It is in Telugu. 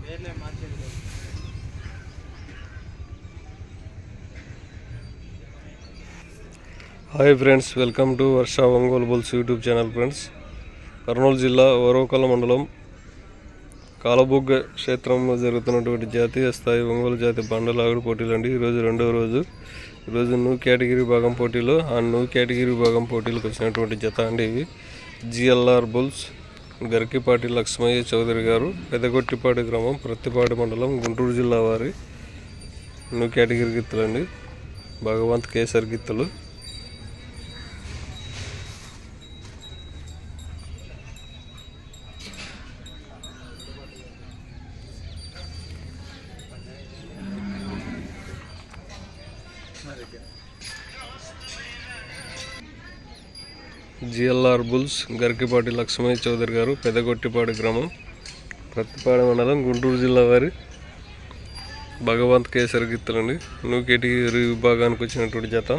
Hi friends, welcome to Varsha Ongole bulls YouTube channel. Friends, Kurnool జిల్లా ఓరవకల మండలం కాలబుగ్గ క్షేత్రంలో జరుగుతున్నటువంటి జాతీయ స్థాయి ఒంగోలు జాతి బండలాగుడు పోటీలు అండి. ఈరోజు రెండవ రోజు. ఈరోజు న్యూ కేటగిరీ భాగం పోటీలో న్యూ కేటగిరీ భాగం పోటీలకు వచ్చినటువంటి జత అండి. ఇవి జిఎల్ఆర్ బుల్స్, గరికిపాటి లక్ష్మయ్య చౌదరి గారు, పెదగొట్టిపాటి గ్రామం, ప్రత్తిపాటి మండలం, గుంటూరు జిల్లా వారి న్యూ కేటగిరీ గిత్తలు అండి. భగవంత్ కేసర్ గిత్తలు. జిఎల్ఆర్ బుల్స్, గరికిపాటి లక్ష్మయ్య చౌదరి గారు, పెదగొట్టిపాటి గ్రామం, ప్రత్తిపాడు మండలం, గుంటూరు జిల్లా వారి భగవంత్ కేసరి గిత్తలండి. న్యూ కేటగిరీ విభాగానికి వచ్చినటువంటి జత.